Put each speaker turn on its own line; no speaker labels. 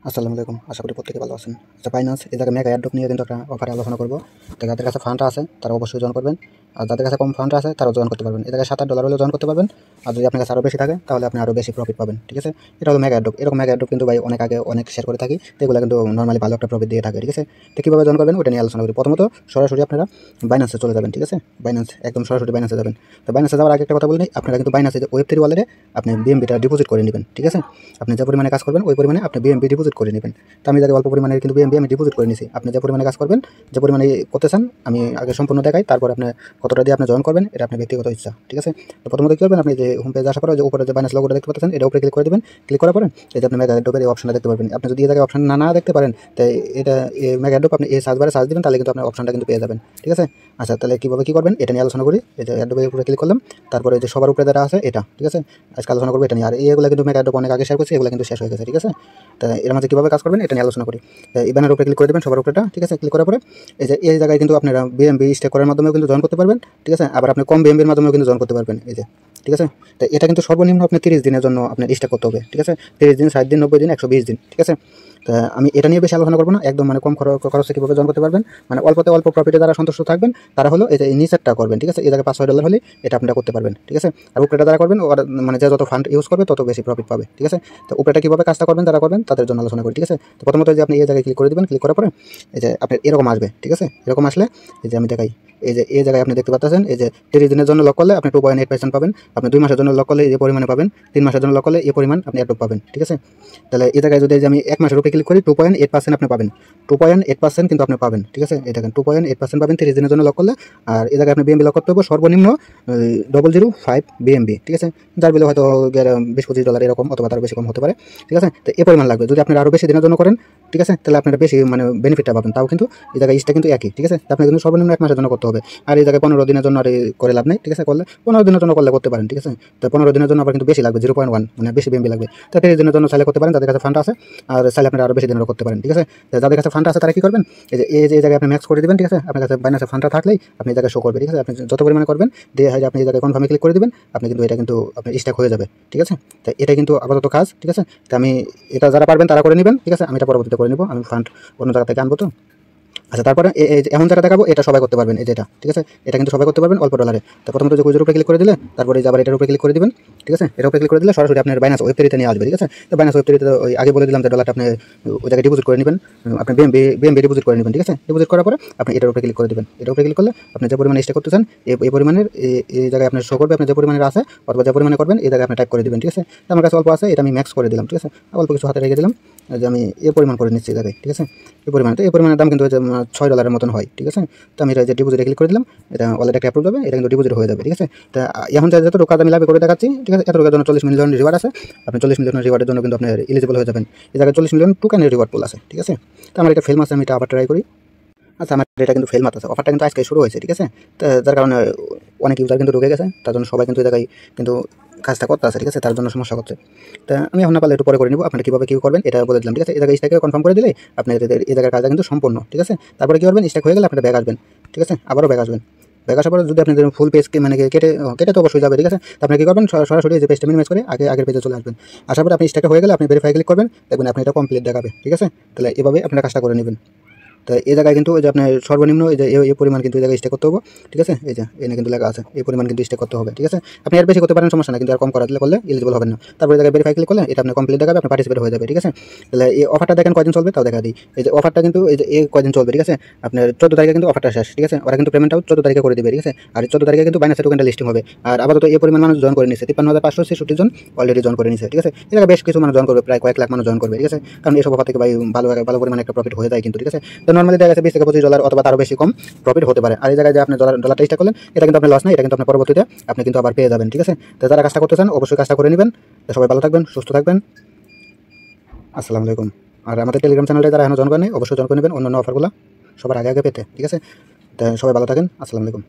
আসসালামু আলাইকুম। আশা করি প্রত্যেকে ভালো আছেন। আচ্ছা, ফাইন্যান্স এই জায়গায় মেগা এয়ারড্রপ নিয়ে কিন্তু একটা অফারে আলোচনা করব। তো যাদের কাছে ফান্ড আছে তারা অবশ্যই জয়েন করবেন। আর যাদের কাছে কম ফান্ড আছে তারাও জয়েন করতে পারবেন। এই জায়গায় $7-8 হলেও জয়েন করতে পারবেন। আর যদি আপনার কাছে আরও বেশি থাকে তাহলে আপনি আরও বেশি প্রফিট পাবেন। ঠিক আছে? এটা হলো মেগা এয়ারড্রপ। এরকম মেগা এয়ারড্রপ কিন্তু ভাই অনেক আগে অনেক শেয়ার করে থাকি। তো এগুলো কিন্তু নরমালি ভালো একটা প্রফিট দিয়ে থাকে। ঠিক আছে? তো কীভাবে জয়েন করবেন ওটা নিয়ে আলোচনা করি। প্রথমত সরাসরি আপনারা বাইন্যান্সে চলে যাবেন। ঠিক আছে? বাইন্যান্স একদম সরাসরি বাইন্যান্সে যাবেন। তো বাইন্যান্সে যাওয়ার আগে একটা কথা বলে নিই, আপনারা কিন্তু বাইন্যান্সে যে ওয়েব3 ওয়ালেটে আপনি বিএমবিটা ডিপোজিট করে নেবেন। ঠিক আছে? আপনি যে পরিমাণে কাজ করবেন ওই পরিমাণে আপনি বিএমবি ডিপোজিট করে নেবেন। তো আমি যাতে অল্প পরিমাণে কিন্তু বিএমবি আমি ডিপোজিট করে নিছি। আপনি যে পরিমাণে কাজ করবেন, যে পরিমাণে করতে চান আমি আগে সম্পূর্ণ দেখাই, তারপর আপনি কতটা দিয়ে আপনি জয়েন করবেন এটা আপনার ব্যক্তিগত ইচ্ছা। ঠিক আছে? তো প্রথমত কী করবেন, আপনি যে হোম পেজে আসার পরে যে উপরে যে বাইন্যান্স লোগোটা দেখতে পাচ্ছেন এটা উপরে ক্লিক করে দেবেন। ক্লিক করার পরে এই যে আপনি মেগা এয়ারড্রপের এই অপশনটা দেখতে পারবেন। আপনি যদি এই জায়গায় অপশন না দেখতে পারেন তাই এটা মেগা এয়ারড্রপ আপনি এই সার্চ বারে সার্চ দিবেন, তাহলে কিন্তু আপনার অপশনটা কিন্তু পেয়ে যাবেন। ঠিক আছে? আচ্ছা, তাহলে কীভাবে কী করবেন এটা নিয়ে আলোচনা করি। এই যে এয়ারড্রপের উপরে ক্লিক করলাম, তারপরে এই যে সবার উপরে যেটা আছে এটা। ঠিক আছে? আজকে আলোচনা করবো এটা নিয়ে। আর এইগুলো কিন্তু মেগা এয়ারড্রপ অনেক আগে শেয়ার করছি, এগুলো কিন্তু শেষ হয়ে গেছে। ঠিক আছে? তো এর মাঝে কীভাবে কাজ করবেন এটা নিয়ে আলোচনা করি। এই ব্যানার উপরে ক্লিক করে দেবেন, সবার উপরেটা। ঠিক আছে? ক্লিক করার পরে এই জায়গায় কিন্তু আপনারা বিএমবি স্টেক করার মাধ্যমেও কিন্তু জয়েন করতে পারবেন। ঠিক আছে? আবার আপনি কম বিএমবির মাধ্যমেও কিন্তু জয়েন করতে পারবেন। এই যে, ঠিক আছে? তো এটা কিন্তু সর্বনিম্ন আপনি 30 দিনের জন্য আপনার স্টেক করতে হবে। ঠিক আছে? 30 দিন, 60 দিন, 90 দিন, 120 দিন। ঠিক আছে? তা আমি এটা নিয়ে বেশি আলোচনা করবো না। একদম মানে কম খরচে কীভাবে জয়েন করতে পারবেন, মানে অল্পতে অল্প প্রফিটে যারা সন্তুষ্ট থাকবেন তারা হলো এই যে নিচেরটা করবেন। ঠিক আছে? এই জায়গায় $5-6 হলে এটা আপনারা করতে পারবেন। ঠিক আছে? আর উপরেটা যারা করবেন ওরা মানে যে যত ফান্ড ইউজ করবে তত বেশি প্রফিট পাবে। ঠিক আছে? তো উপরেটা কীভাবে কাজটা করবেন যারা করবেন তাদের জন্য আলোচনা করি। ঠিক আছে? তো প্রথমত যে আপনি এই জায়গায় ক্লিক করে দেবেন, ক্লিক করার পরে এই যে আপনার এরকম আসবে। ঠিক আছে? এরকম আসলে এই যে আমি দেখাই, এই জায়গায় আপনি দেখতে পাচ্ছেন এই যে 30 দিনের জন্য লক করলে আপনি 2.8% পাবেন। আপনি 2 মাসের জন্য লক করলে এই পরিমাণে পাবেন। 3 মাসের জন্য লক করলে এই পরিমাণ আপনি এয়ারড্রপ পাবেন। ঠিক আছে? তাহলে এই জায়গায় যদি আমি 1 মাসের উপরে ক্লিক করি 2.8% আপনি পাবেন। 2.8% কিন্তু আপনি পাবেন। ঠিক আছে? এই দেখেন 2.8% পাবেন 30 দিনের জন্য লক করলে। আর এই জায়গায় আপনি বিএমবি লক করতে হবে সর্বনিম্ন 005 বিএমবি। ঠিক আছে? যার বিলে হয়তো $20-25 এরকম অথবা তার বেশি কম হতে পারে। ঠিক আছে? তো এই পরিমাণ লাগবে। যদি আপনারা আরও বেশি দিনের জন্য করেন, ঠিক আছে, তাহলে আপনারা বেশি মানে বেনিফিটটা পাবেন। তাও কিন্তু এই জায়গায় ইসটা কিন্তু একই। ঠিক আছে? তো আপনার কিন্তু সর্বনিম্ন 1 মাসের জন্য করতে হবে। আর এই জায়গায় 15 দিনের জন্য আর করে লাভ নেই। ঠিক আছে? করলে 15 দিনের জন্য করলে করতে পারেন। ঠিক আছে? তো 15 দিনের জন্য আবার কিন্তু বেশি লাগবে, 0.1 মানে বেশি বিএমবি লাগবে। তো 30 দিনের জন্য চাইলে করতে পারেন যাদের কাছে ফান্ড আছে, আর চাইলে আপনারা আরও বেশি দিনেরও করতে পারেন। ঠিক আছে? তো যাদের কাছে ফান্ড আছে তারা কী করবেন, এই জায়গায় আপনি ম্যাক্স করে দিবেন। ঠিক আছে? আপনার কাছে বাইন্যান্সে ফান্ডটা থাকলেই আপনি এই জায়গায় শো করবে। ঠিক আছে? আপনি যত পরিমাণে করবেন দিয়ে আপনি এই জায়গায় কনফার্মে ক্লিক করে দিবেন, আপনি কিন্তু এটা কিন্তু আপনার স্ট্যাক হয়ে যাবে। ঠিক আছে? তো এটা কিন্তু আপাতত কাজ। ঠিক আছে? তো আমি এটা যারা পারবেন তারা করে নেবেন। ঠিক আছে? আমি এটা পরবর্তীতে করে নেব, আমি ফান্ড অন্য জায়গা থেকে আনবো তো। আচ্ছা, তারপরে এমন জায়গা দেখাবো এটা সবাই করতে পারবেন। এই যেটা, ঠিক আছে, এটা কিন্তু সবাই করতে পারবেন অল্প ডলারে। তো প্রথমত যে কুইজের উপরে ক্লিক করে দিলে তারপরে আবার এটার উপরে ক্লিক করে দিবেন। ঠিক আছে? এটার উপরে ক্লিক করে দিলে সরাসরি আপনার বাইন্যান্স ওয়েব3 নিয়ে আসবে। ঠিক আছে? তো বাইন্যান্স ওয়েব3 ওই আগে বলে দিলাম যে ডলারটা আপনি ওই জায়গায় ডিপোজিট করে নেবেন, আপনি বিএমবি ডিপোজিট করে নেবেন। ঠিক আছে? ডিপোজিট করার পরে আপনি এটার উপরে ক্লিক করে দেবেন। এটার উপরে ক্লিক করলে আপনি যে পরিমাণে স্টে করতে চান এই পরিমাণের এই জায়গায় আপনার শো করবে, আপনি যে পরিমাণের আছে অথবা যে পরিমাণে করবেন এই জায়গায় আপনি টাইপ করে দেবেন। ঠিক আছে? তো আমার কাছে অল্প আছে, এটা আমি ম্যাক্স করে দিলাম। ঠিক আছে? অল্প কিছু হাতে রেখে দিলাম যে আমি এই পরিমাণ করে নিচ্ছি এই জায়গায়। ঠিক আছে? এই পরিমাণে, তো এই পরিমাণের দাম কিন্তু $6 মতন হয়। ঠিক আছে? তো আমি এটা যে ডিপোজিটে ক্লিক করে দিলাম, এটা অলরেডি একটা অ্যাপ্রুভ যাবে, এটা কিন্তু ডিপোজিট হয়ে যাবে। ঠিক আছে? তো এখন যত কাজ আমি লাভ করে দেখাচ্ছি, ঠিক আছে, এত টাকার জন্য 40 মিলিয়ন রিওয়ার্ড আছে। আপনি 40 মিলিয়ন রিওয়ার্ডের জন্য কিন্তু আপনার এলিজিবল হয়ে যাবেন। এই জায়গায় 40 মিলিয়ন টোকেনের রিওয়ার্ড পুল আছে। ঠিক আছে? তো আমার এটা ফেল মারছে, আমি এটা আবার ট্রাই করি। আচ্ছা, আমার এটা কিন্তু ফেল মারতেছে, অফারটা কিন্তু আজকে শুরু হয়েছে। ঠিক আছে? তো যার কারণে অনেক ইউজার কিন্তু ঢুকে গেছে, তার জন্য সবাই কিন্তু এই জায়গায় কিন্তু কাজটা করতে আছে। ঠিক আছে? তার জন্য সমস্যা করছে। তা আমি এখন না পারলে একটু পরে করে নিব, আপনারা কীভাবে কী করবেন এটা বলে দিলাম। ঠিক আছে? এই জায়গায় স্ট্যাকে কনফার্ম করে দিলে আপনি এই জায়গার কাজটা কিন্তু সম্পূর্ণ। ঠিক আছে? তারপরে কী করবেন, স্ট্যাক হয়ে গেলে আপনারা ব্যাক আসবেন। ঠিক আছে? আবারও ব্যাক আসবেন। ব্যাক আসার পরে যদি আপনি ফুল পেজকে মানে কেটে তো অবশ্যই যাবে। ঠিক আছে? তো আপনি কী করবেন, সরাসরি যে পেজটা মিনিমাইজ করে আগের পেজে চলে আসবেন। আসার পরে আপনি স্ট্যাকে হয়ে গেলে আপনি ভেরিফাই ক্লিক করবেন, দেখবেন আপনি এটা কমপ্লিট দেখাবে। ঠিক আছে? তাহলে এভাবে আপনারা কাজটা করে নেবেন। তো এই জায়গায় কিন্তু ওই যে আপনার সর্বনিম্ন এই পরিমাণ কিন্তু এই জায়গায় স্টে করতে হবে। ঠিক আছে? এই যে এখানে কিন্তু লেখা আছে এই পরিমাণ কিন্তু স্টে করতে হবে। ঠিক আছে? আপনি আর বেশি করতে পারেন, সমস্যা না, কিন্তু আর কম করলে এলিজিবল হবেন না। তারপরে এই জায়গায় ভেরিফাই ক্লিক করলে এটা আপনি কমপ্লিট দেখাবে, আপনি পার্টিসিপেট হয়ে যাবে। ঠিক আছে? তাহলে এই অফারটা দেখেন কয়দিন চলবে তাও দেখা দিই। এই যে অফারটা কিন্তু এই কয়দিন চলবে। ঠিক আছে? আপনার 14 তারিখে কিন্তু অফারটা শেষ। ঠিক আছে? ওরা কিন্তু পেমেন্টটাও 14 তারিখে করে দিবে। ঠিক আছে? আর 14 তারিখে কিন্তু বাইন্যান্স টোকেনটা লিস্টিং হবে। আর আপাতত এই পরিমাণ মানুষ জয়েন করে নিচ্ছে, 53,566 জন অলরেডি জয়েন করে নিচ্ছে। ঠিক আছে? এই জায়গায় বেশ কিছু মানুষ জয়েন করবে, প্রায় কয়েক লাখ মানুষ জয়েন করবে। ঠিক আছে? কারণ এইসব অফার থেকে ভাই ভালো পরিমাণে একটা প্রফিট হয়ে যায় কিন্তু। ঠিক আছে? তো নর্মালি দেখা যাচ্ছে $20-25 অথবা তারও বেশি কম প্রফিট হতে পারে। আর এই জায়গায় যে আপনি ডলারটা স্টে করলেন এটা কিন্তু আপনার লস নাই, এটা কিন্তু আপনার পরবর্তীতে আপনি কিন্তু আবার পেয়ে যাবেন। ঠিক আছে? তো যারা কাজটা করতে চান অবশ্যই কাজটা করে নেবেন। তো সবাই ভালো থাকবেন, সুস্থ থাকবেন। আসসালামু আলাইকুম। আর আমাদের টেলিগ্রাম চ্যানেলটা যারা এখনো জয়েন করেনি অবশ্যই জয়েন করে নেবেন অন্যান্য অফারগুলো সবার আগে পেতে। ঠিক আছে? তো সবাই ভালো থাকেন। আসসালামু আলাইকুম।